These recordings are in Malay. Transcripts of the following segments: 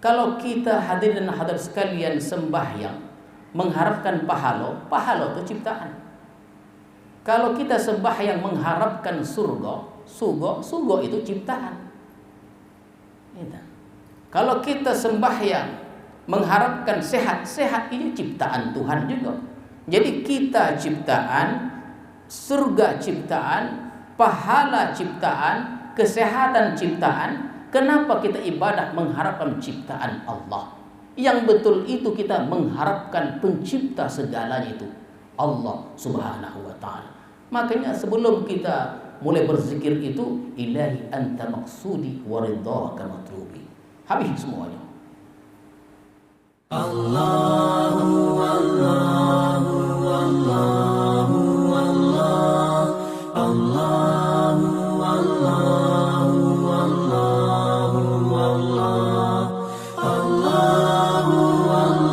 Kalau kita hadirin dan hadirat sekalian sembahyang mengharapkan pahala itu ciptaan. Kalau kita sembahyang mengharapkan surga itu ciptaan. Kalau kita sembahyang mengharapkan sehat itu ciptaan Tuhan juga. Jadi kita ciptaan, surga ciptaan, pahala ciptaan, kesehatan ciptaan. Kenapa kita ibadah mengharapkan ciptaan Allah? Yang betul itu kita mengharapkan pencipta segalanya itu, Allah Subhanahu wa ta'ala. Makanya sebelum kita mulai berzikir itu, ilahi anta maksudi wa ridhaka matlubi. Habis semuanya. Allahu Allahu Allahu Allah Allahu Allahu Allahu Allah Allahu Allahu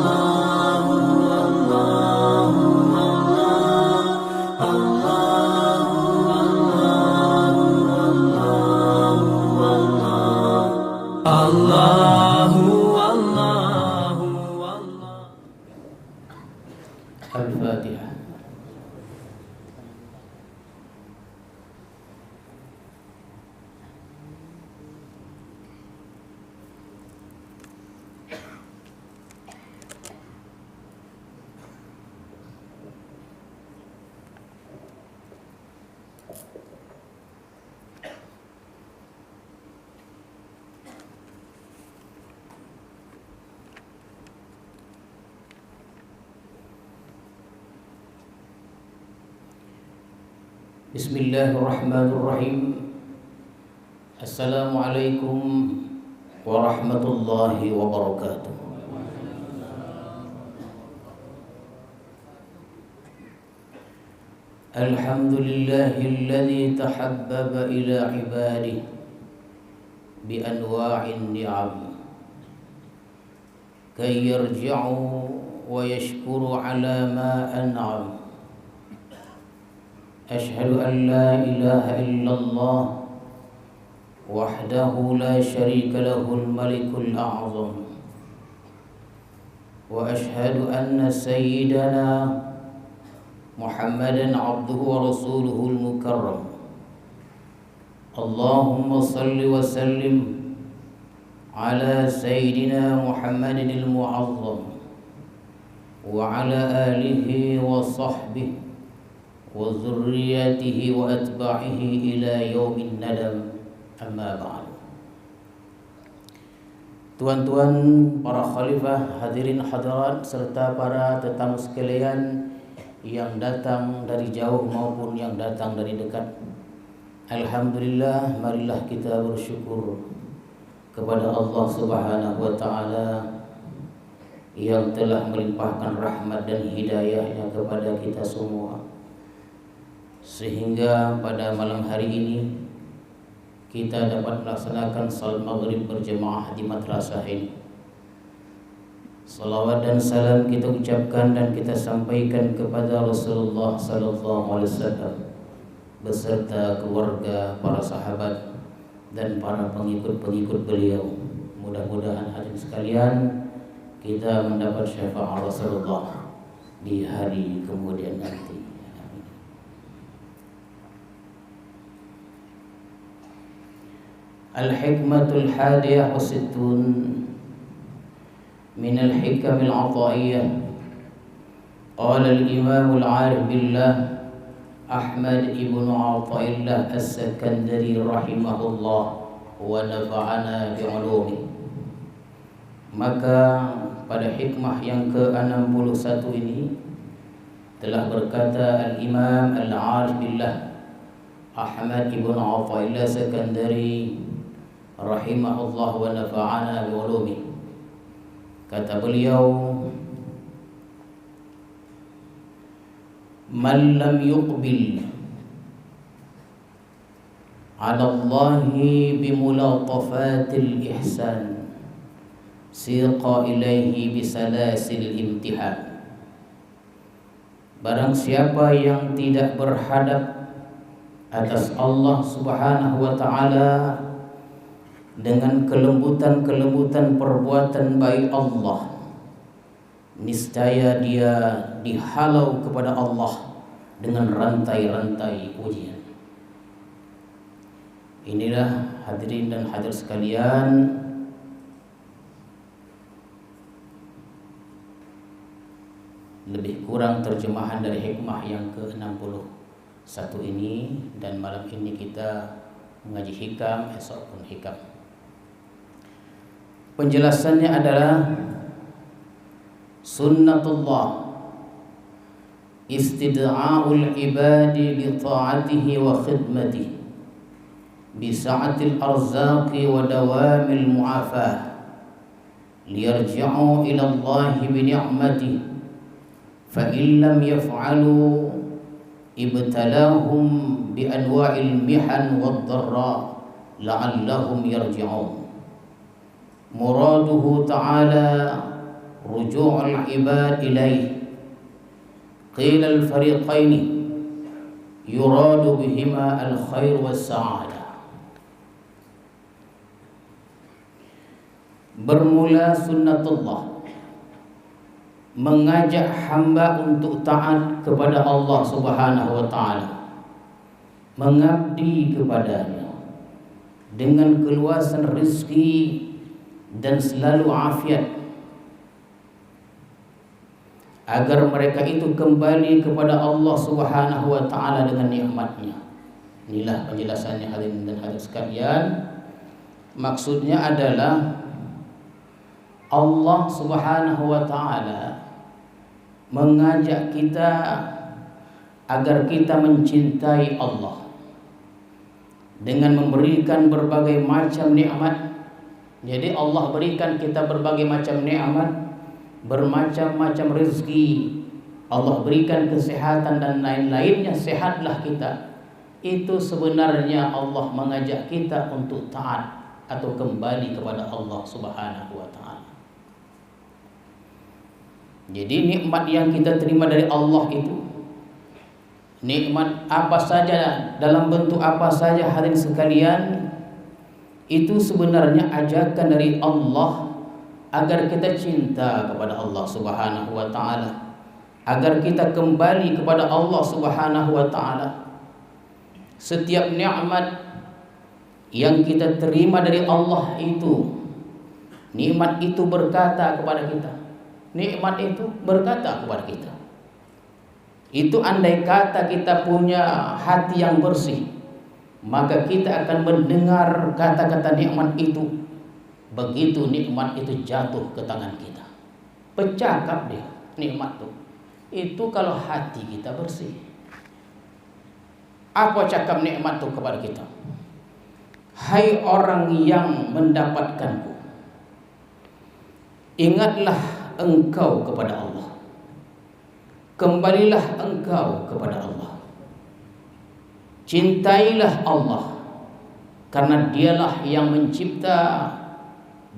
Allahu Allah Allahu Al-Fatihah. Bismillahirrahmanirrahim. Assalamualaikum warahmatullahi wabarakatuh. Alhamdulillahilladzi tahabbaba ila ibadihi bi anwa'in ni'am kay yarji'u wa yashkuru ala ma an'am. أشهد أن لا إله إلا الله وحده لا شريك له الملك الأعظم وأشهد أن سيدنا محمدا عبده ورسوله المكرم. اللهم صل وسلم على سيدنا محمد المعظم وعلى آله وصحبه وذريته وأتباعه إلى يوم الندم. أما بعد. Tuan-tuan, para khalifah, hadirin hadirat serta para tetamu sekalian yang datang dari jauh maupun yang datang dari dekat. Alhamdulillah, marilah kita bersyukur kepada Allah Subhanahu wa taala yang telah melimpahkan rahmat dan hidayahnya kepada kita semua, sehingga pada malam hari ini kita dapat melaksanakan salat maghrib berjemaah di madrasah ini. Salawat dan salam kita ucapkan dan kita sampaikan kepada Rasulullah sallallahu alaihi wasallam beserta keluarga, para sahabat dan para pengikut-pengikut beliau. Mudah-mudahan hadirin sekalian kita mendapat syafaat Rasulullah di hari kemudian nanti. Al-hikmatul hadiyah wa sittun min al-hikamil ataiyah. Qala al-imam al-arif billah Ahmad ibn Athaillah as-Sakandari rahimahullah wa nafa'ana bi'ulumi. Maka pada hikmah yang ke-61 ini telah berkata al-imam al-arif billah Ahmad ibn Athaillah as-Sakandari rahimahullah wa nafa'ana bi'ulumi. Kata beliau, man lam yuqbil ala Allahi bimulatafatil ihsan siqa ilaihi bisalasil imtihan. Barang siapa yang tidak berhadap atas Allah Subhanahu wa ta'ala dengan kelembutan-kelembutan perbuatan baik Allah, niscaya dia dihalau kepada Allah dengan rantai-rantai ujian. Inilah hadirin dan hadirat sekalian, lebih kurang terjemahan dari hikmah yang ke-61 ini, dan malam ini kita mengaji hikam, esok pun hikam. Penjelasannya adalah sunnatullah istid'a'ul ibadi bi ta'atihi wa khidmatihi bi sa'atil arzaqi wa dawamil mu'afah liyarji'u ila Allah bi ni'matihi fa in lam yaf'alu ibtalahum bi anwa'il mihan wad dharra la'allahum yarji'un. Muraduhu ta'ala ruju'ul ibad ilaih. Qila al-fariqaini yuradu bihima al-khair was-sa'adah. Bermula sunnatullah, mengajak hamba untuk taat kepada Allah Subhanahu wa ta'ala, mengabdi kepadanya dengan keluasan rezeki dan selalu afiat, agar mereka itu kembali kepada Allah Subhanahu wa ta'ala dengan nikmatnya. Inilah penjelasannya hadirin dan hadirat sekalian. Maksudnya adalah Allah Subhanahu wa ta'ala mengajak kita agar kita mencintai Allah dengan memberikan berbagai macam nikmat. Jadi Allah berikan kita berbagai macam nikmat, bermacam-macam rezeki. Allah berikan kesehatan dan lain-lainnya, sehatlah kita. Itu sebenarnya Allah mengajak kita untuk taat atau kembali kepada Allah Subhanahu wa ta'ala. Jadi nikmat yang kita terima dari Allah itu, nikmat apa saja, dalam bentuk apa saja hadirin sekalian, itu sebenarnya ajakan dari Allah agar kita cinta kepada Allah Subhanahu wa ta'ala, agar kita kembali kepada Allah Subhanahu wa ta'ala. Setiap nikmat yang kita terima dari Allah itu, nikmat itu berkata kepada kita, nikmat itu berkata kepada kita. Itu andai kata kita punya hati yang bersih, maka kita akan mendengar kata-kata nikmat itu. Begitu nikmat itu jatuh ke tangan kita, bercakap dia nikmat itu kalau hati kita bersih. Apa cakap nikmat itu kepada kita? Hai orang yang mendapatkanku, ingatlah engkau kepada Allah, kembalilah engkau kepada Allah, cintailah Allah, karena dialah yang mencipta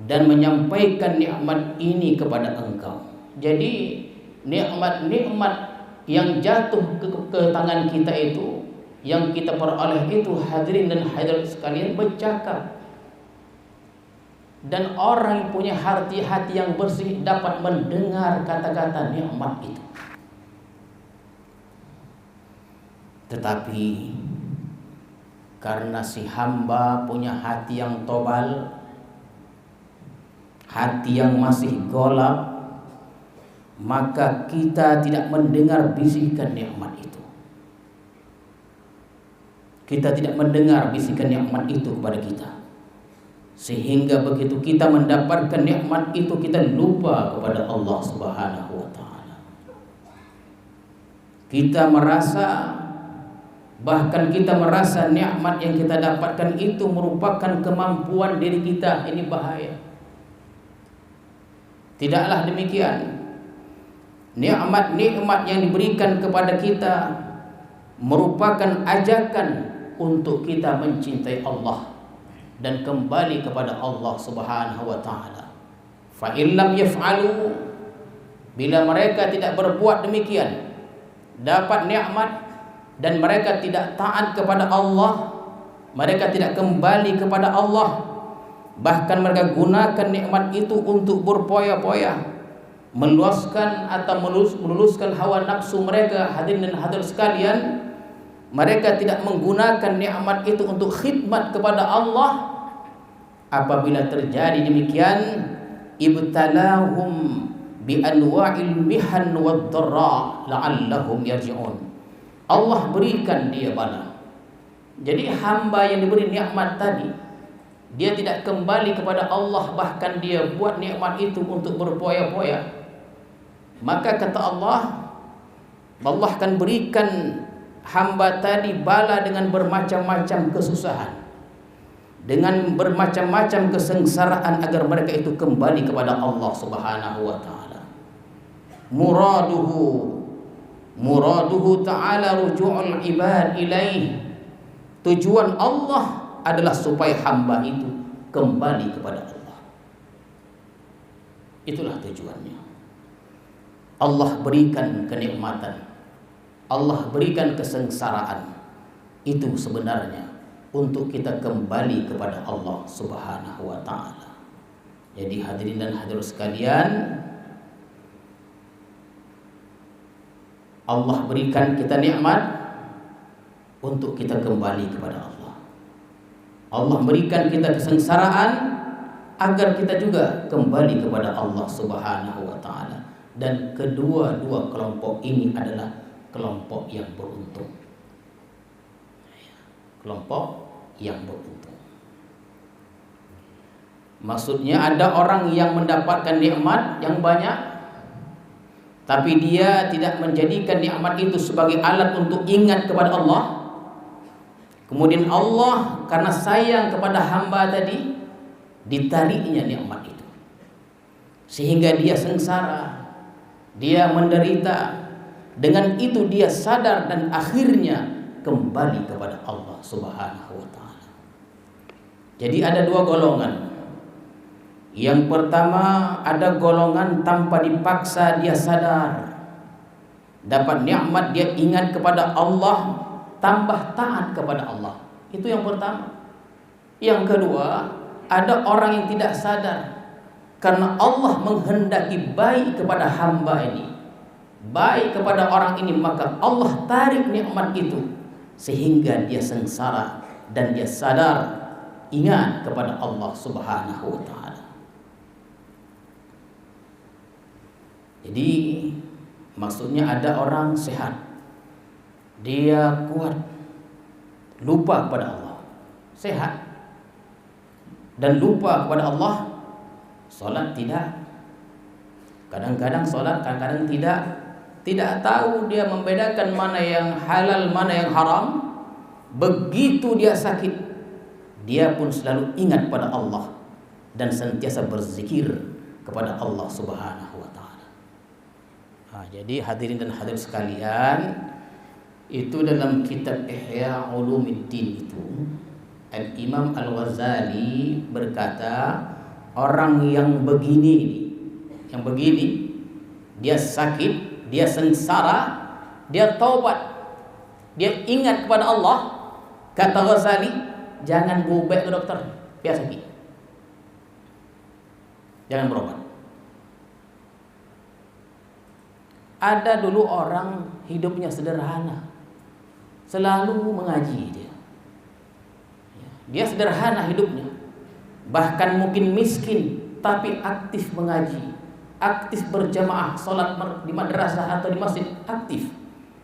dan menyampaikan nikmat ini kepada engkau. Jadi nikmat-nikmat yang jatuh ke tangan kita itu, yang kita peroleh itu, hadirin dan hadirat sekalian, bercakap. Dan orang yang punya hati yang bersih dapat mendengar kata-kata nikmat itu. Tetapi karena si hamba punya hati yang tobal, hati yang masih golap, maka kita tidak mendengar bisikan nikmat itu. Kita tidak mendengar bisikan nikmat itu kepada kita, sehingga begitu kita mendapatkan nikmat itu, kita lupa kepada Allah Subhanahu wa ta'ala. Kita merasa, bahkan kita merasa nikmat yang kita dapatkan itu merupakan kemampuan diri kita. Ini bahaya. Tidaklah demikian. Nikmat-nikmat yang diberikan kepada kita merupakan ajakan untuk kita mencintai Allah dan kembali kepada Allah Subhanahu wa ta'ala. Fa in lam yaf'alu, bila mereka tidak berbuat demikian, dapat nikmat dan mereka tidak taat kepada Allah, mereka tidak kembali kepada Allah, Bahkan mereka gunakan nikmat itu untuk berpoya-poya, meluaskan atau meluluskan hawa nafsu mereka. Hadirin dan hadirat sekalian, mereka tidak menggunakan nikmat itu untuk khidmat kepada Allah. Apabila terjadi demikian, ibtalahum bi anwa'il mihan wad dharra la'allahum yarji'un. Allah berikan dia bala. Jadi hamba yang diberi nikmat tadi, dia tidak kembali kepada Allah, bahkan dia buat nikmat itu untuk berpoya-poya. Maka kata Allah, Allah akan berikan hamba tadi bala dengan bermacam-macam kesusahan, dengan bermacam-macam kesengsaraan, agar mereka itu kembali kepada Allah Subhanahu wa taala. Muraduhu ta'ala ruju'ul ibad ilaih. Tujuan Allah adalah supaya hamba itu kembali kepada Allah. Itulah tujuannya. Allah berikan kenikmatan, Allah berikan kesengsaraan, itu sebenarnya untuk kita kembali kepada Allah Subhanahu wa taala. Jadi hadirin dan hadirat sekalian, Allah berikan kita nikmat untuk kita kembali kepada Allah. Allah berikan kita kesengsaraan agar kita juga kembali kepada Allah Subhanahu wa taala. Dan kedua-dua kelompok ini adalah kelompok yang beruntung. Kelompok yang beruntung. Maksudnya ada orang yang mendapatkan nikmat yang banyak, tapi dia tidak menjadikan nikmat itu sebagai alat untuk ingat kepada Allah. Kemudian Allah karena sayang kepada hamba tadi, ditariknya nikmat itu, sehingga dia sengsara, dia menderita. Dengan itu dia sadar dan akhirnya kembali kepada Allah Subhanahu wa taala. Jadi ada dua golongan. Yang pertama, ada golongan tanpa dipaksa dia sadar, dapat nikmat dia ingat kepada Allah, tambah taat kepada Allah. Itu yang pertama. Yang kedua, ada orang yang tidak sadar, karena Allah menghendaki baik kepada hamba ini, baik kepada orang ini, maka Allah tarik nikmat itu sehingga dia sengsara dan dia sadar ingat kepada Allah Subhanahu wa taala. Jadi maksudnya ada orang sehat, dia kuat, lupa kepada Allah, sehat dan lupa kepada Allah, sholat tidak, kadang-kadang sholat, kadang-kadang tidak tahu dia membedakan mana yang halal, mana yang haram. Begitu dia sakit, dia pun selalu ingat pada Allah dan senantiasa berzikir kepada Allah Subhanahu wa taala. Jadi hadirin dan hadirat sekalian, itu dalam kitab Ihya Ulumuddin itu Al-Imam Al-Ghazali berkata, orang yang begini, dia sakit, dia sengsara, dia taubat, dia ingat kepada Allah, kata Ghazali, jangan bubek ke dokter, biar sakit, jangan berobat. Ada dulu orang hidupnya sederhana, selalu mengaji dia sederhana hidupnya, bahkan mungkin miskin tapi aktif mengaji, aktif berjamaah, sholat di madrasah atau di masjid, aktif.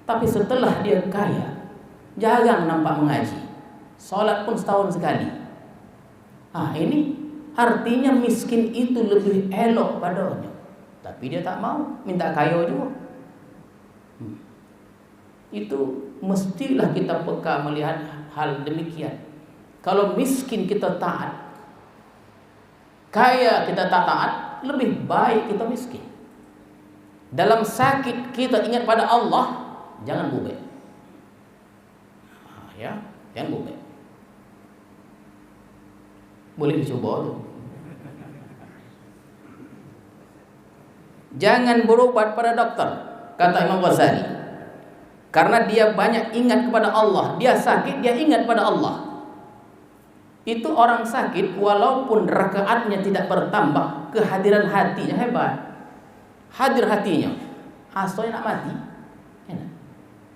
Tapi setelah dia kaya, jarang nampak mengaji, sholat pun setahun sekali. Ini artinya miskin itu lebih elok padanya, tapi dia tak mau, minta kaya juga. Itu mestilah kita peka melihat hal demikian. Kalau miskin kita taat, kaya kita tak taat, lebih baik kita miskin. Dalam sakit kita ingat pada Allah, jangan bubek. Jangan bubek. Boleh dicoba tuh. Jangan berobat pada dokter, kata Imam Ghazali. Karena dia banyak ingat kepada Allah, dia sakit dia ingat pada Allah. Itu orang sakit walaupun rakaatnya tidak bertambah, kehadiran hatinya hebat. Hadir hatinya. Asalnya nak mati.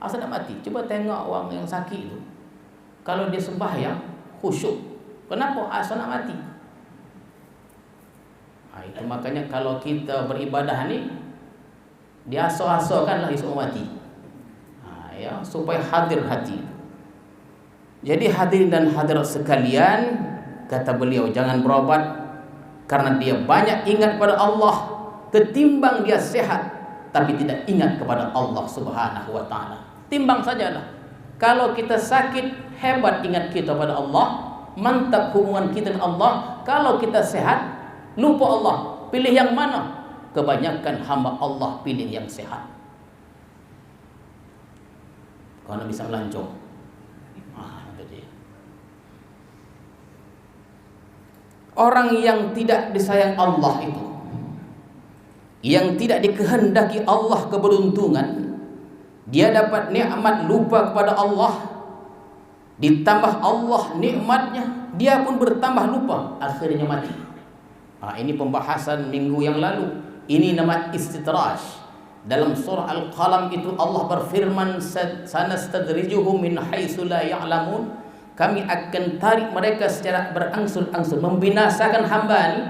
Asal nak mati. Coba tengok orang yang sakit itu. Kalau dia sembahyang khusyuk. Kenapa? Asal nak mati. Itu makanya kalau kita beribadah ni diasal-asalkanlah esok mati. Ya, supaya hadir hati. Jadi hadirin dan hadirat sekalian, kata beliau, jangan berobat karena dia banyak ingat pada Allah ketimbang dia sehat tapi tidak ingat kepada Allah Subhanahu wa taala. Timbang sajalah. Kalau kita sakit, hebat ingat kita pada Allah, mantap hubungan kita dengan Allah. Kalau kita sehat, lupa Allah. Pilih yang mana? Kebanyakan hamba Allah pilih yang sehat. Karena bisa melancong. Orang yang tidak disayang Allah itu, yang tidak dikehendaki Allah keberuntungan, dia dapat nikmat lupa kepada Allah, ditambah Allah nikmatnya, dia pun bertambah lupa, akhirnya mati. Ini pembahasan minggu yang lalu. Ini nama istidraj. Dalam surah Al-Qalam itu Allah berfirman, sanastadrijuhum min haitsu la ya'lamun. Kami akan tarik mereka secara berangsur-angsur, membinasakan hamba ini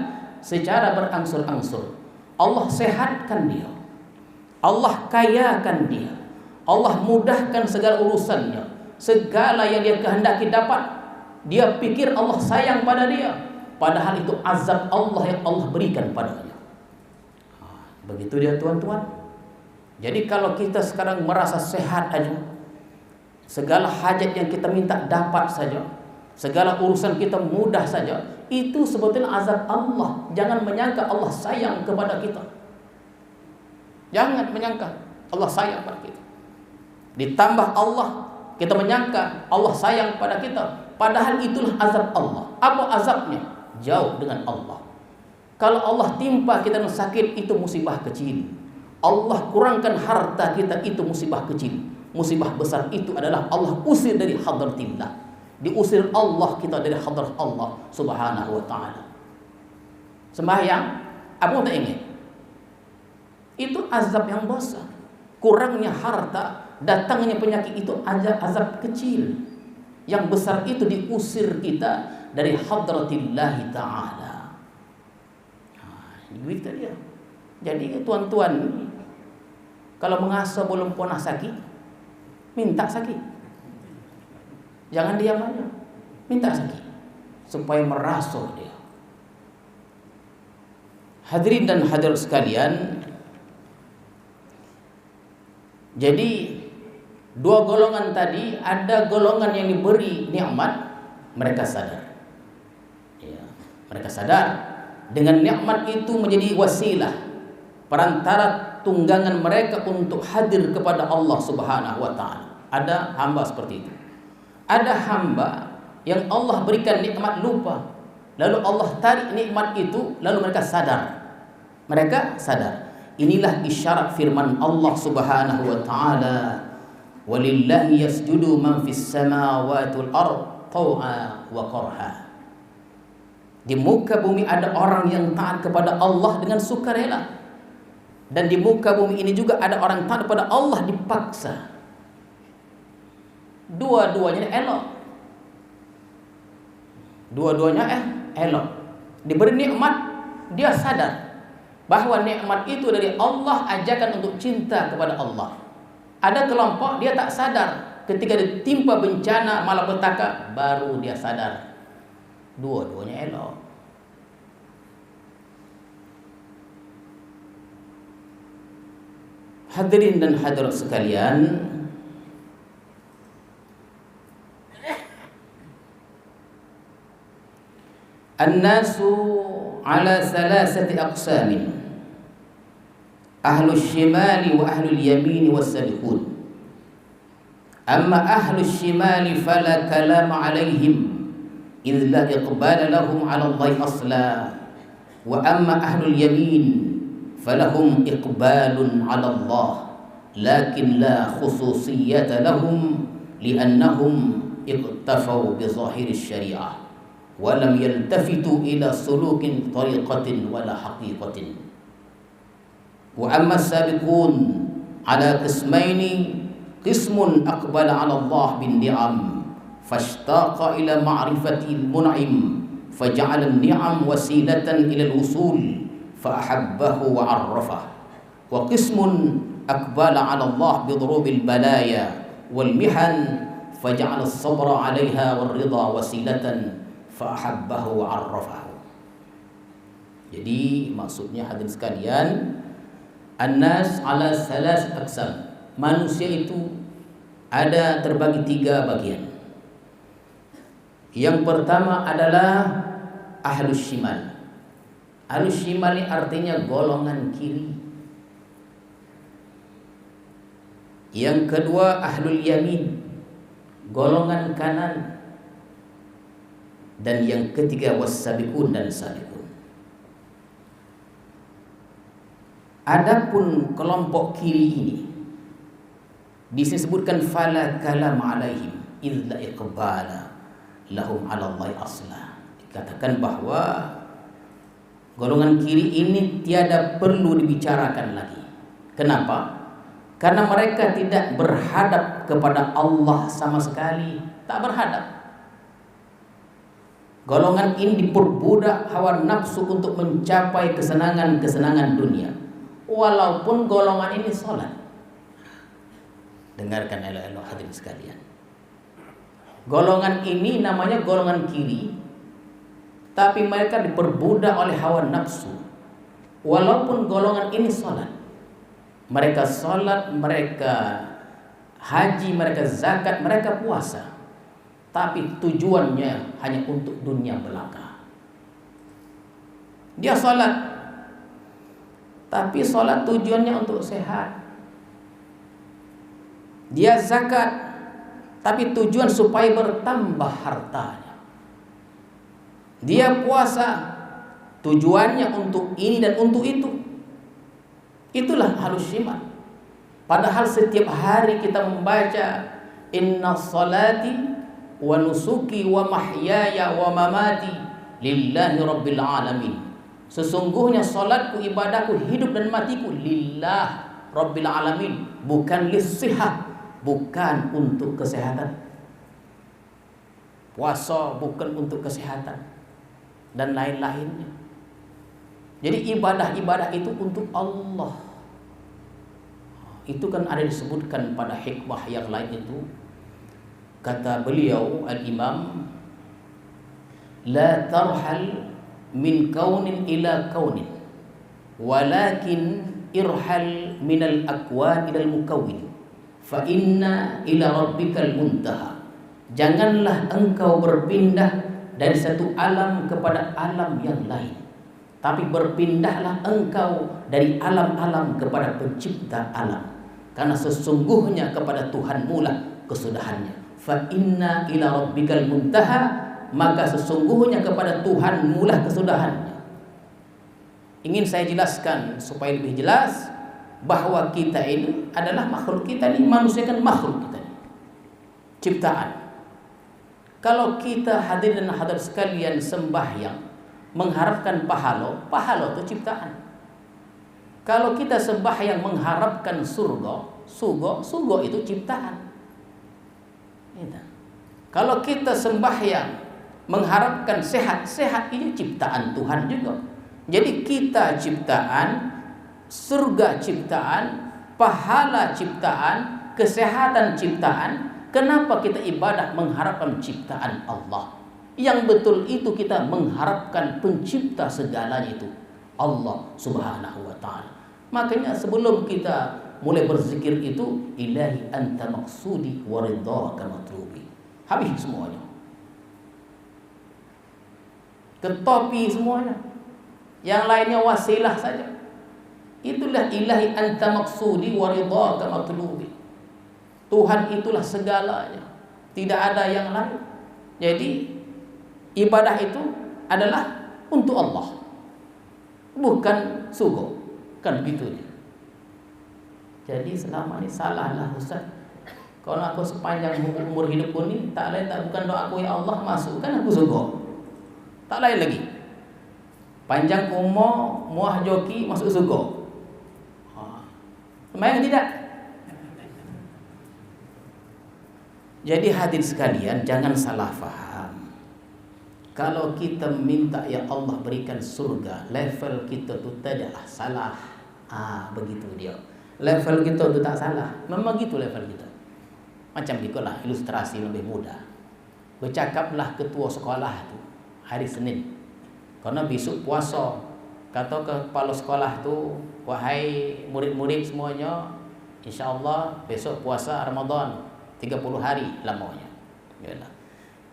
secara berangsur-angsur. Allah sehatkan dia, Allah kayakan dia, Allah mudahkan segala urusannya, segala yang dia kehendaki dapat. Dia pikir Allah sayang pada dia, padahal itu azab Allah yang Allah berikan padanya. Begitu dia tuan-tuan. Jadi kalau kita sekarang merasa sehat aja, segala hajat yang kita minta dapat saja, segala urusan kita mudah saja, itu sebetulnya azab Allah. Jangan menyangka Allah sayang kepada kita. Jangan menyangka Allah sayang pada kita. Ditambah Allah, kita menyangka Allah sayang pada kita, padahal itulah azab Allah. Apa azabnya? Jauh dengan Allah. Kalau Allah timpa kita dengan sakit, itu musibah kecil. Allah kurangkan harta kita, itu musibah kecil. Musibah besar itu adalah Allah usir dari hadratillah. Diusir Allah kita dari hadrat Allah Subhanahu wa ta'ala. Sembahyang, apa tak ingin? Itu azab yang besar. Kurangnya harta, datangnya penyakit, itu azab kecil. Yang besar itu diusir kita dari hadratillah ta'ala. Itu dia. Jadi tuan-tuan, kalau mengasuh belum pernah sakit, minta sakit. Jangan diam aja. Minta sakit supaya merasuk dia. Hadirin dan hadirat sekalian, jadi dua golongan tadi, ada golongan yang diberi nikmat, mereka sadar. Ya, mereka sadar dengan nikmat itu menjadi wasilah, perantara tunggangan mereka untuk hadir kepada Allah Subhanahu wa ta'ala. Ada hamba seperti itu. Ada hamba yang Allah berikan nikmat lupa, lalu Allah tarik nikmat itu, lalu mereka sadar. Mereka sadar. Inilah isyarat firman Allah Subhanahu wa ta'ala, walillahi yasjudu man fis samawati wal ard taw'a wa karha. Di muka bumi ada orang yang taat kepada Allah dengan sukarela, dan di muka bumi ini juga ada orang taat kepada Allah dipaksa. Dua-duanya elok. Dua-duanya elok. Diberi nikmat, dia sadar bahwa nikmat itu dari Allah, ajakan untuk cinta kepada Allah. Ada kelompok dia tak sadar, ketika ditimpa bencana malapetaka baru dia sadar. Dua-duanya elok. Hadirin dan hadirat sekalian, an-nasu ala salasati aqsamin, ahlus shimali wa ahlul yamini was-sabiqun. Amma ahlus shimali fala kalama alaihim idh la iqbala lahum ala Allah asla, wa amma ahlul yamin falahum iqbalun ala Allah lakin la khususiyata lahum liannahum iqtafau bi zahiri syariah. wa lam yaltafitu ila sulukin tariqatin wala haqiqatin. Wa amma as-sabiqun ala qismaini, qismun aqbala ala Allah bin ni'am fashtaqa ila ma'rifati al-mun'im faja'ala an-ni'am wasilatan ila al-wusul fa ahabbahu wa 'arrafahu. Wa qismun aqbala 'ala Allah bi dhurubil balaya wal mihan faja'ala as-sabra 'alayha wal ridha wasilatan fa ahabbahu wa 'arrafahu. Jadi maksudnya hadirin sekalian, an-nas 'ala salas aqsam. Manusia itu ada terbagi 3 bagian. Yang pertama adalah ahlus shimal. Ahlus shimal ini artinya golongan kiri. Yang kedua ahlul yamin, golongan kanan. Dan yang ketiga was-sabiqun dan sabiqun. Adapun kelompok kiri ini disebutkan fala kalam alaihim illa iqbala lahum 'ala Allah asla. Dikatakan bahwa golongan kiri ini tiada perlu dibicarakan lagi. Kenapa? Karena mereka tidak berhadap kepada Allah sama sekali, tak berhadap. Golongan ini diperbudak hawa nafsu untuk mencapai kesenangan-kesenangan dunia. Walaupun golongan ini sholat. Dengarkan elok-elok hadirin sekalian. Golongan ini namanya golongan kiri, tapi mereka diperbudak oleh hawa nafsu. Walaupun golongan ini sholat. Mereka sholat, mereka haji, mereka zakat, mereka puasa, tapi tujuannya hanya untuk dunia belaka. Dia sholat, tapi sholat tujuannya untuk sehat. Dia zakat, tapi tujuan supaya bertambah hartanya. Dia puasa, tujuannya untuk ini dan untuk itu. Itulah ahlus shimal. Padahal setiap hari kita membaca inna salati wa nusuki wa mahyaya wa mamati lillahi rabbil alamin. Sesungguhnya salatku, ibadahku, hidup dan matiku lillah rabbil alamin, bukan lissihah, bukan untuk kesehatan. Puasa bukan untuk kesehatan dan lain-lainnya. Jadi ibadah-ibadah itu untuk Allah. Itu kan ada disebutkan pada hikmah yang lain itu. Kata beliau al-Imam, la tarhal min kaunin ila kaunin, walakin irhal minal akwan ilal mukawwin, fa inna ila rabbikal muntaha. Janganlah engkau berpindah dari satu alam kepada alam yang lain, tapi berpindahlah engkau dari alam-alam kepada pencipta alam. Karena sesungguhnya kepada Tuhanmu lah kesudahannya. Fa inna ila rabbikal muntaha, maka sesungguhnya kepada Tuhanmu lah kesudahannya. Ingin saya jelaskan supaya lebih jelas bahwa kita ini adalah makhluk, kita ini manusia kan makhluk kita ini, ciptaan. Kalau kita hadir dan hadir sekalian sembahyang mengharapkan pahala itu ciptaan. Kalau kita sembahyang mengharapkan surga itu ciptaan. Kalau kita sembahyang mengharapkan sehat itu ciptaan Tuhan juga. Jadi kita ciptaan, surga ciptaan, pahala ciptaan, kesehatan ciptaan. Kenapa kita ibadah mengharapkan ciptaan Allah? Yang betul itu kita mengharapkan pencipta segalanya itu, Allah Subhanahu wa ta'ala. Makanya sebelum kita mulai berzikir itu, ilahi anta maqsudi wa ridhaka matlubi. Habis semuanya. Ketopi semuanya. Yang lainnya wasilah saja. Itulah ilahi anta maqsudi wa ridhaka matlubi. Tuhan itulah segalanya. Tidak ada yang lain. Jadi ibadah itu adalah untuk Allah, bukan sugo, kan begitu. Jadi selama ini salahlah Ustaz. Kalau aku sepanjang umur hidupku ini tak lain tak bukan doaku ya Allah masukkan aku sugo. Tak lain lagi. Panjang umur, muah joki, masuk surga. Sembahyang tidak? Jadi hadirin sekalian, jangan salah faham. Kalau kita minta ya Allah berikan surga, level kita tu tidaklah salah. Begitu dia. Level kita tu tak salah. Memang gitu level kita. Macam itulah ilustrasi lebih mudah. Bercakaplah ketua sekolah tu hari Senin. Karena besok puasa. Kata ke kepala sekolah tu, wahai murid-murid semuanya, insya-Allah besok puasa Ramadan 30 hari lamanya. Yalah.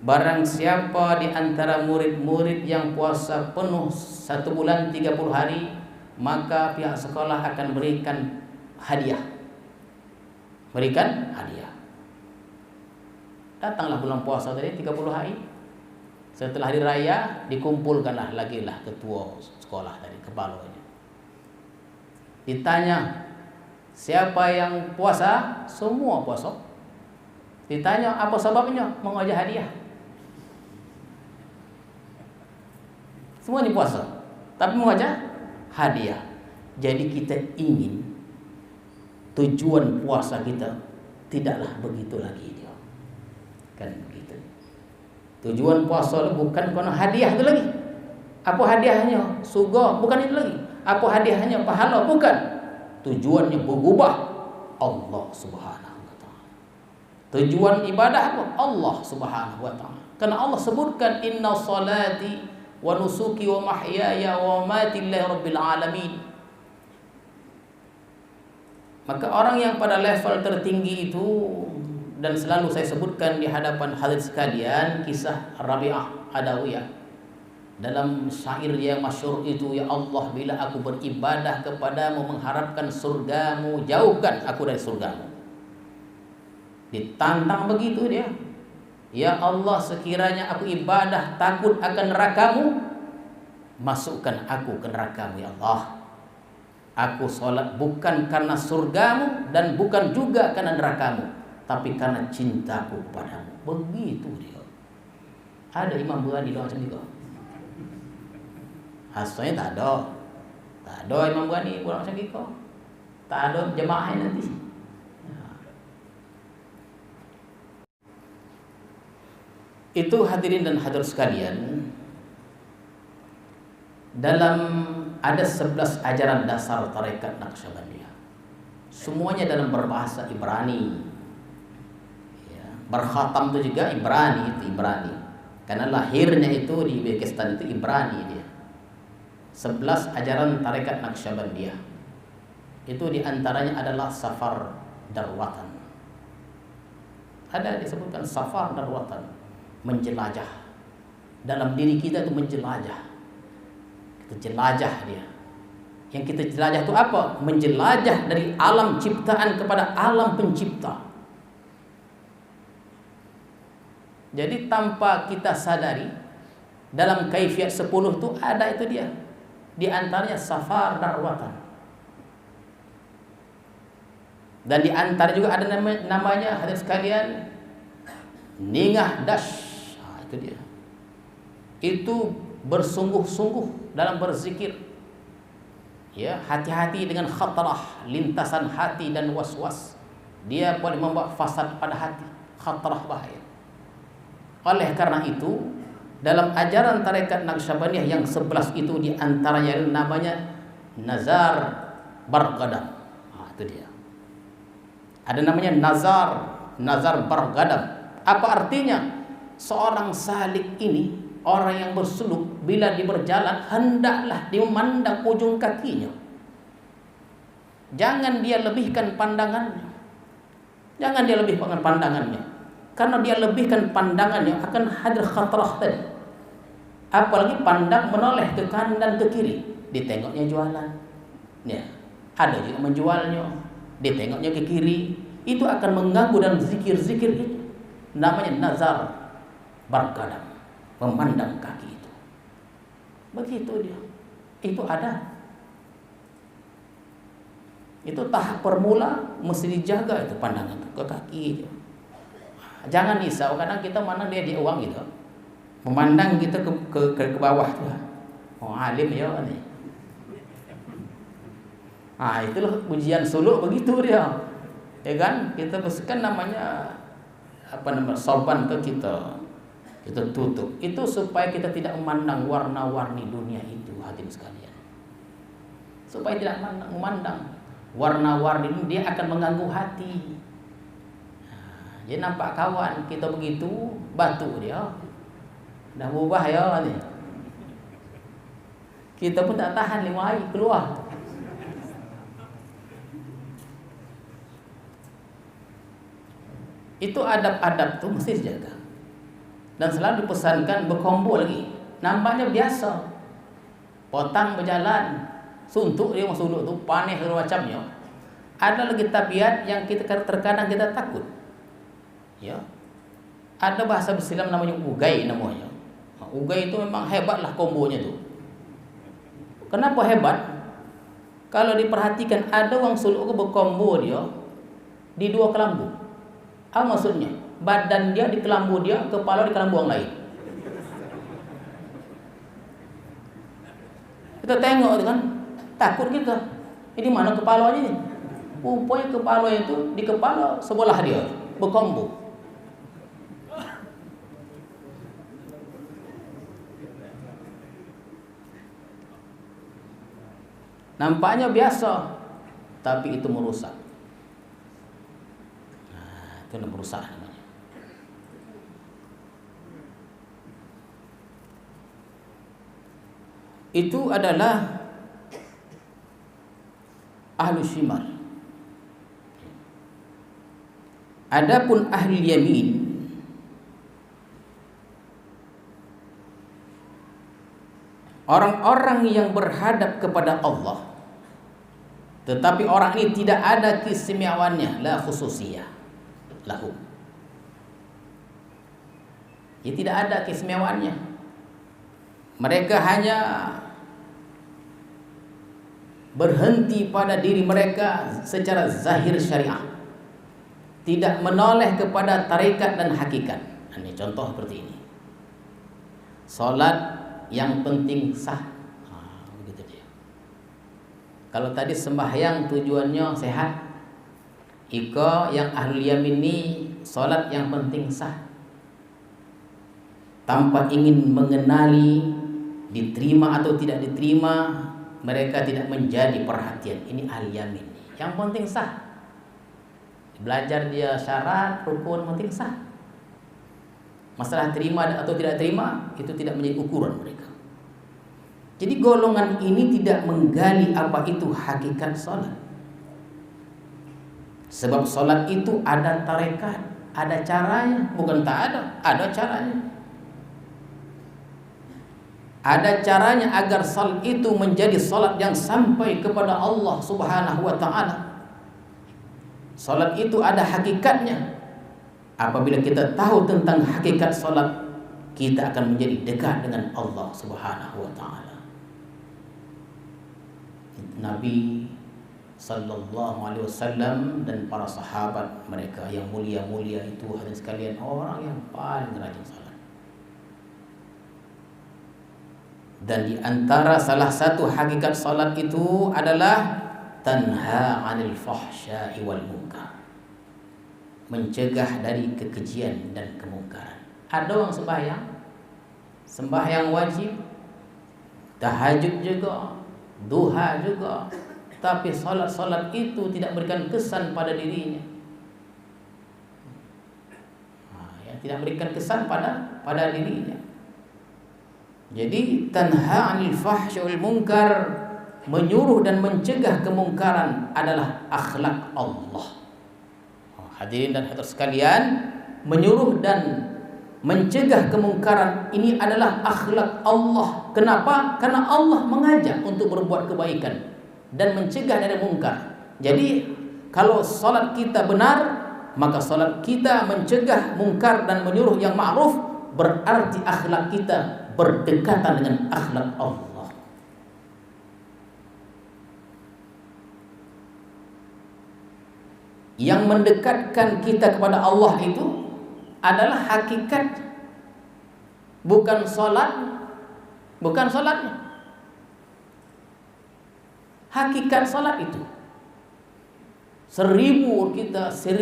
Barang siapa di antara murid-murid yang puasa penuh 1 bulan 30 hari, maka pihak sekolah akan berikan hadiah. Berikan hadiah. Datanglah bulan puasa tadi 30 hari. Setelah hari raya dikumpulkanlah lagi lah ketua sekolah tadi, kepalanya. Ditanya, siapa yang puasa? Semua puasa. Ditanya apa sebabnya? Mengajar hadiah. Semua ini puasa, tapi mengajar hadiah. Jadi kita ingin tujuan puasa kita tidaklah begitu lagi dia. Kan begitu. Tujuan puasa bukan karena hadiah itu lagi. Apa hadiahnya? Surga, bukan itu lagi. Apa hadiahnya? Pahala, bukan. Tujuannya berubah. Allah Subhanahu wa taala. Tujuan ibadah apa? Allah Subhanahu wa taala. Karena Allah sebutkan inna salati wa nusuki wa mahyaya wa mamati lillahi rabbil alamin. Maka orang yang pada level tertinggi itu, dan selalu saya sebutkan di hadapan hadirin sekalian kisah Rabi'ah Adawiyah dalam syair yang masyhur itu, ya Allah bila aku beribadah kepadamu mengharapkan surgamu, jauhkan aku dari surgamu. Ditantang begitu dia. Ya Allah sekiranya aku ibadah takut akan nerakamu, masukkan aku ke nerakamu ya Allah. Aku sholat bukan karena surgamu dan bukan juga karena nerakamu, tapi karena cintaku kepadamu. Begitu dia. Ada Imam Ghazali doa macam itu? Asalnya tak ada. Tak ada Imam Ghazali doa macam itu. Tak ada jemaah nanti. Itu hadirin dan hadirat sekalian, dalam ada 11 ajaran dasar tarekat Naqsyabandiyah. Semuanya dalam berbahasa Ibrani. Ya, berkhatam itu juga Ibrani, itu Ibrani. Karena lahirnya itu di Uzbekistan itu Ibrani dia. 11 ajaran tarekat Naqsyabandiyah. Itu diantaranya adalah Safar Darwatan. Ada disebutkan Safar Darwatan, menjelajah. Dalam diri kita itu menjelajah. Kita jelajah dia. Yang kita jelajah itu apa? Menjelajah dari alam ciptaan kepada alam pencipta. Jadi tanpa kita sadari, dalam kaifiat 10 itu ada itu dia. Di antaranya Safar Darwatan. Dan di antara juga ada namanya hadirin sekalian Ningah Dash. Itu dia. Itu bersungguh-sungguh dalam berzikir. Ya, hati-hati dengan khatarah, lintasan hati dan was-was. Dia boleh membawa fasad pada hati, khatarah bahaya. Oleh karena itu, dalam ajaran tarekat Naqsyabandiyah yang 11 itu di antaranya namanya Nazar Bargadam. Itu dia. Ada namanya Nazar Bargadam. Apa artinya? Seorang salik ini, orang yang bersuluk, bila dia berjalan hendaklah dia memandang ujung kakinya. Jangan dia lebihkan pandangannya. Jangan dia lebihkan pandangannya. Karena dia lebihkan pandangannya akan hadir khatarah tadi. Apalagi pandang menoleh ke kanan dan ke kiri, ditengoknya jualan. Ya, ada juga menjualnya, ditengoknya ke kiri. Itu akan mengganggu dalam zikir-zikir itu. Namanya nazar bargadam, memandang kaki itu. Begitu dia. Itu ada. Itu tahap permula mesti dijaga itu pandangan ke kaki itu. Jangan risau, kadang kita mana dia di uang gitu. memandang kita ke bawah tu. Oh, alim ya ni. Itulah ujian suluk begitu dia. Ya kan? Kita kan namanya sorban ke kita. Kita tutup. Itu supaya kita tidak memandang warna-warni dunia itu, hadirin sekalian. Supaya tidak memandang warna-warni ini, dia akan mengganggu hati. Jadi nampak kawan kita begitu, batu dia. Dah berubah ya ni. Kita pun tak tahan 5 hari keluar. Itu adab-adab tu mesti dijaga. Dan selalu dipesankan berkombo lagi. Nampaknya biasa. Potang berjalan, suntuk dia masuk tu, panih segala macamnya. Ada lagi tabiat yang kita terkadang kita takut. Ya. Ada bahasa Islam namanya ugai namanya. Ugai itu memang hebatlah kombonya tu. Kenapa hebat? Kalau diperhatikan ada orang suluk berkombo dia di 2 kelambu. Apa maksudnya? Badan dia di kelambu dia, kepala di kelambu orang lain. Kita tengok tu kan, takut kita. Ini mana kepalanya ni? Rupanya kepala itu di kepala sebelah dia, berkombo. Nampaknya biasa, tapi itu merusak. Itu merusak namanya. Itu adalah ahlu shimal. Adapun ahli yamin, orang-orang yang berhadap kepada Allah, tetapi orang ini tidak ada keistimewaannya, la khususiyah lahu. Ya, tidak ada keistimewaannya. Mereka hanya berhenti pada diri mereka secara zahir syariah, tidak menoleh kepada tarekat dan hakikat. Ini contoh seperti ini. Salat yang penting sah. Begitu dia. Kalau tadi sembahyang tujuannya sehat, ika yang ahlul yamin ini salat yang penting sah, tanpa ingin mengenali diterima atau tidak diterima, mereka tidak menjadi perhatian. Ini ahli yamin. Yang penting sah. Belajar dia syarat, rukun, penting sah. Masalah terima atau tidak terima, itu tidak menjadi ukuran mereka. Jadi golongan ini tidak menggali apa itu hakikat salat. Sebab salat itu ada tarekat, ada caranya. Bukan tak ada, ada caranya. Ada caranya agar salat itu menjadi salat yang sampai kepada Allah Subhanahu wa ta'ala. Salat itu ada hakikatnya. Apabila kita tahu tentang hakikat salat, kita akan menjadi dekat dengan Allah Subhanahu wa ta'ala. Nabi sallallahu alaihi wasallam dan para sahabat mereka yang mulia-mulia itu, hadirin sekalian, orang yang paling rajin salat. Dan di antara salah satu hakikat salat itu adalah tanha 'anil fahsya'i wal munkar. Mencegah dari kekejian dan kemungkaran. Ada orang sembahyang wajib, tahajud juga, duha juga, tapi salat-salat itu tidak berikan kesan pada dirinya. Tidak berikan kesan pada dirinya. Jadi tanha 'anil fahsyi wal munkar, menyuruh dan mencegah kemungkaran adalah akhlak Allah. Hadirin dan hadirat sekalian, menyuruh dan mencegah kemungkaran ini adalah akhlak Allah. Kenapa? Karena Allah mengajak untuk berbuat kebaikan dan mencegah dari mungkar. Jadi kalau salat kita benar, maka salat kita mencegah mungkar dan menyuruh yang ma'ruf, berarti akhlak kita berdekatan dengan akhlak Allah. Yang mendekatkan kita kepada Allah itu adalah hakikat bukan sholatnya. Hakikat sholat itu 1000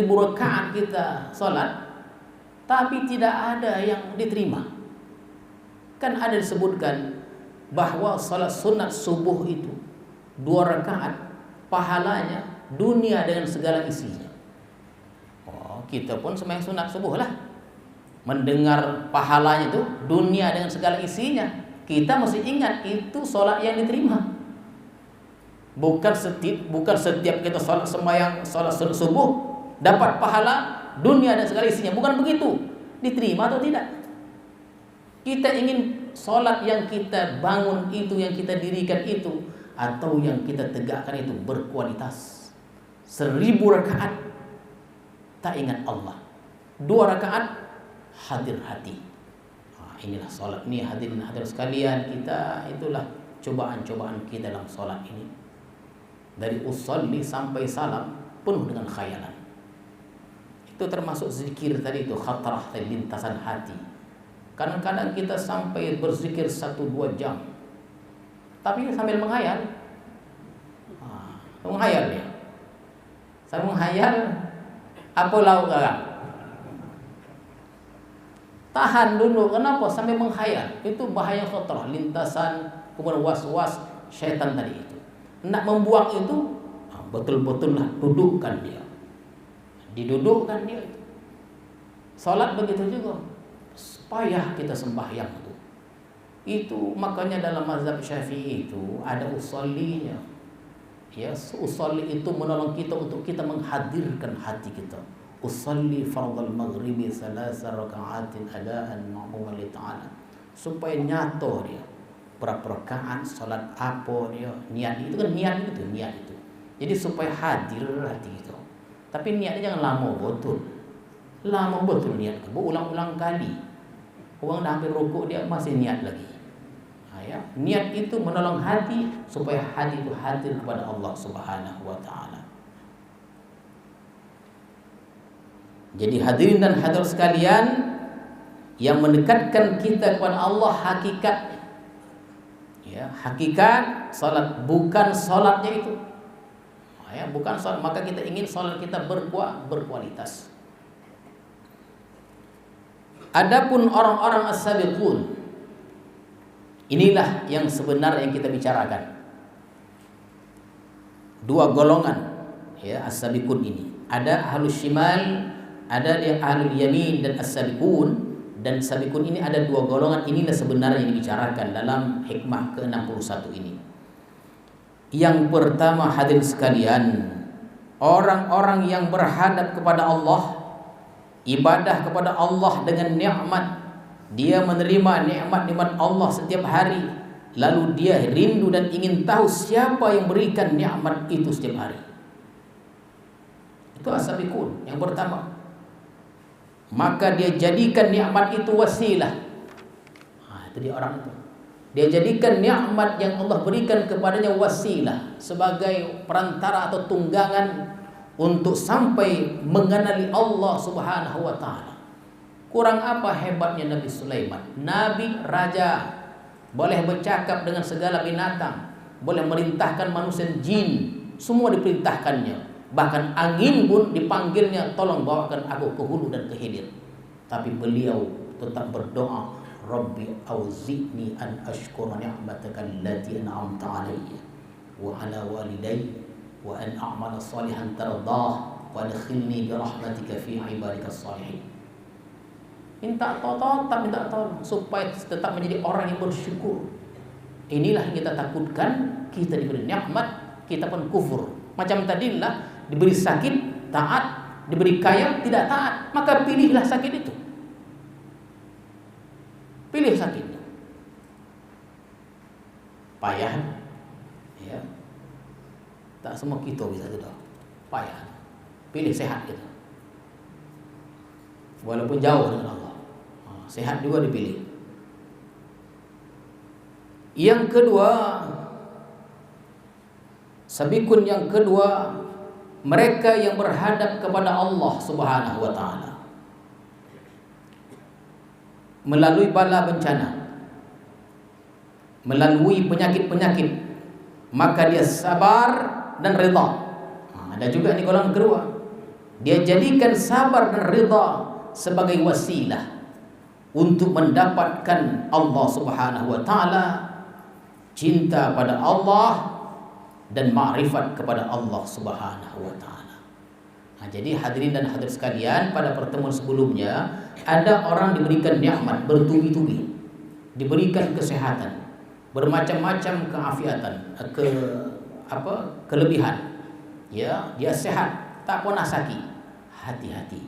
rakaat kita sholat, tapi tidak ada yang diterima. Kan ada disebutkan bahwa sholat sunat subuh itu 2 rakaat pahalanya dunia dengan segala isinya. Oh, kita pun sembahyang sunat subuh lah, mendengar pahalanya itu dunia dengan segala isinya. Kita mesti ingat itu sholat yang diterima. Bukan setiap kita sembahyang sholat subuh dapat pahala dunia dan segala isinya. Bukan begitu. Diterima atau tidak? Kita ingin sholat yang kita bangun itu, yang kita dirikan itu, atau yang kita tegakkan itu berkualitas. 1000 rakaat tak ingat Allah, 2 rakaat hadir hati. Inilah sholat ini, hadirin hadirat sekalian, kita itulah cobaan-cobaan kita dalam sholat ini. Dari usolli sampai salam penuh dengan khayalan. Itu termasuk zikir tadi itu, khatrah tadi, lintasan hati. Kadang-kadang kita sampai berzikir 1-2 jam, tapi sambil menghayal. Menghayal ya. Saya menghayal apa lauk agak. Tahan dulu, kenapa sampai menghayal? Itu bahaya khatrah, lintasan, kemudian was-was syaitan tadi itu. Nak membuang itu betul-betul lah, dudukkan dia, didudukkan dia itu. Salat begitu juga, payah kita sembahyang itu makanya dalam mazhab Syafi'i itu ada usollinya. Ya, usolli itu menolong kita untuk kita menghadirkan hati kita. Usolli fardal maghribi 3 raka'atin adaan ma'muman li ta'ala, supaya nyata dia berapa rakaat, salat apa dia, niat itu kan niat itu. Jadi supaya hadir hati itu. Tapi niatnya jangan lama betul niat. Berulang-ulang kali. Orang dah hampir rukuk dia masih niat lagi. Ya. Niat itu menolong hati supaya hati itu hadir kepada Allah Subhanahu wa taala. Jadi hadirin dan hadirat sekalian, yang mendekatkan kita kepada Allah hakikatnya. Ya, hakikat salat bukan salatnya itu. Ya, bukan salat, maka kita ingin salat kita berkualitas. Adapun orang-orang as-sabiqun, inilah yang sebenarnya yang kita bicarakan. 2 golongan ya as-sabiqun ini. Ada ahlus shimal, ada ahlul yamin dan as-sabiqun. Dan sabiqun ini ada 2 golongan. Inilah sebenarnya yang dibicarakan dalam hikmah ke-61 ini. Yang pertama hadirin sekalian, orang-orang yang berhadap kepada Allah, ibadah kepada Allah dengan nikmat. Dia menerima nikmat-nikmat Allah setiap hari, lalu dia rindu dan ingin tahu siapa yang berikan nikmat itu setiap hari. Itu as-sabiqun yang pertama. Maka dia jadikan nikmat itu wasilah. Itu dia orang itu. Dia jadikan nikmat yang Allah berikan kepadanya wasilah, sebagai perantara atau tunggangan untuk sampai mengenali Allah Subhanahu wa taala. Kurang apa hebatnya Nabi Sulaiman? Nabi raja, boleh bercakap dengan segala binatang, boleh merintahkan manusia jin, semua diperintahkannya. Bahkan angin pun dipanggilnya, tolong bawakan aku ke hulu dan ke hilir. Tapi beliau tetap berdoa, Rabbi auzi'ni an ashkura ni'mataka allati an'amta 'alayya wa 'ala walidayya wa an a'mala salihan tardah wa adkhilni bi rahmatika fi 'ibadikas salihin. Minta tolong supaya tetap menjadi orang yang bersyukur. Inilah yang kita takutkan, kita diberi nikmat, kita pun kufur. Macam tadilah diberi sakit, taat, diberi kaya, tidak taat. Maka pilihlah sakit itu. Pilih sakit itu. Payah. Ya. Tak semua kita bisa tidak. Payah. Pilih sehat itu. Walaupun jauh dengan Allah. Sehat juga dipilih. Yang kedua, sabiqun yang kedua, mereka yang berhadap kepada Allah Subhanahu wa taala. melalui bala bencana, melalui penyakit-penyakit, maka dia sabar dan rida. Ada juga ni golongan kedua. Dia jadikan sabar dan rida sebagai wasilah untuk mendapatkan Allah Subhanahu wa taala, cinta pada Allah dan ma'rifat kepada Allah Subhanahu wa taala. Jadi hadirin dan hadirat sekalian, pada pertemuan sebelumnya ada orang diberikan nikmat bertubi-tubi, diberikan kesehatan, bermacam-macam keafiatan, kelebihan. Ya, dia sehat, tak pernah sakit. Hati-hati.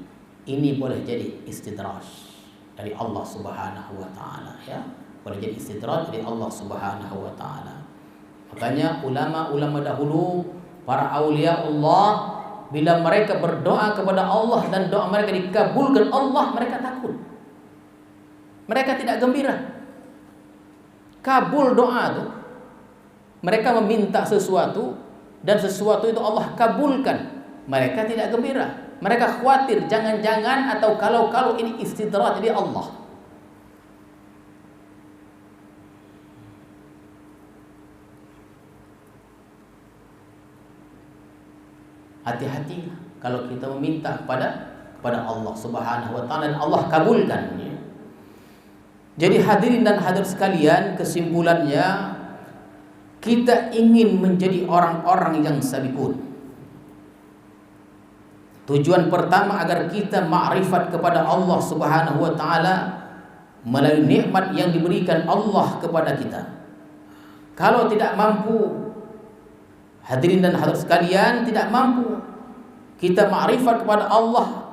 Ini boleh jadi istidraj dari Allah Subhanahu wa taala, ya. Boleh jadi istidraj dari Allah Subhanahu wa taala. Makanya ulama-ulama dahulu, para aulia Allah, bila mereka berdoa kepada Allah dan doa mereka dikabulkan Allah, mereka takut. Mereka tidak gembira. Kabul doa itu, mereka meminta sesuatu dan sesuatu itu Allah kabulkan, mereka tidak gembira. Mereka khawatir jangan-jangan atau kalau ini istidraj dari Allah. Hati-hati kalau kita meminta kepada Allah Subhanahu wa taala dan Allah kabulkan. Jadi hadirin dan hadirat sekalian, kesimpulannya kita ingin menjadi orang-orang yang sabiqun. Tujuan pertama agar kita ma'rifat kepada Allah Subhanahu wa taala melalui nikmat yang diberikan Allah kepada kita. Kalau tidak mampu, hadirin dan hadirat sekalian, tidak mampu kita ma'rifat kepada Allah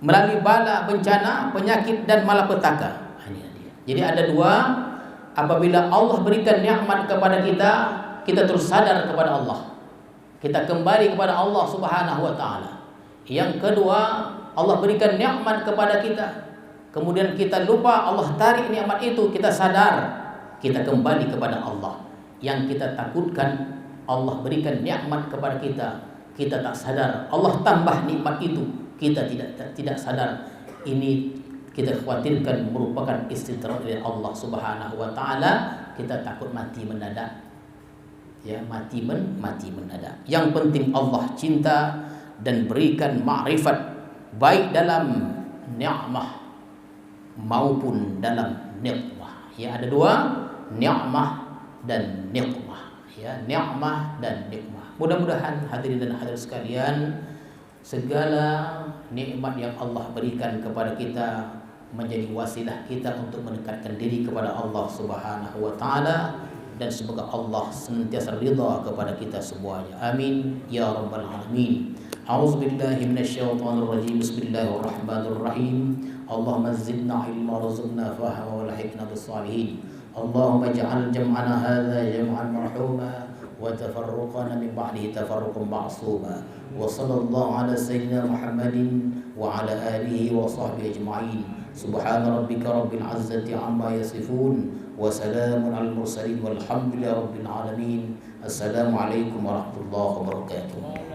melalui bala, bencana, penyakit dan malapetaka. Jadi ada dua, apabila Allah berikan nikmat kepada kita, kita terus sadar kepada Allah. Kita kembali kepada Allah Subhanahu wa taala. Yang kedua, Allah berikan nikmat kepada kita, kemudian kita lupa, Allah tarik nikmat itu, kita sadar, kita kembali kepada Allah. Yang kita takutkan, Allah berikan nikmat kepada kita, kita tak sadar, Allah tambah nikmat itu, kita tidak sadar. Ini kita khawatirkan merupakan istidraj dari Allah Subhanahu wa taala. Kita takut mati mendadak. Ya, mati mendadak. Yang penting Allah cinta dan berikan ma'rifat baik dalam ni'mah maupun dalam nikmah. Ya, ada dua, ni'mah dan nikmah. Ya, ni'mah dan nikmah. Mudah-mudahan hadirin dan hadirat sekalian, segala nikmat yang Allah berikan kepada kita menjadi wasilah kita untuk mendekatkan diri kepada Allah Subhanahu wa taala, dan semoga Allah senantiasa ridha kepada kita semuanya. Amin ya rabbal alamin. A'udzubillahi minasyaitonir rajim. Bismillahirrahmanirrahim. Allahumma zidna ilma warzuqna fahma wal hikmata bis salihin. Allahumma ij'al jam'ana hadza jam'an marhuma wa tafarruqana min ba'dihi tafarruqan ma'suma. Wa sallallahu ala sayyidina Muhammadin wa ala alihi wa sahbihi ajma'in. Subhana rabbika rabbil izzati amma yasifun wa salamun alal mursalin walhamdulillahi rabbil alamin. Assalamualaikum warahmatullahi wabarakatuh.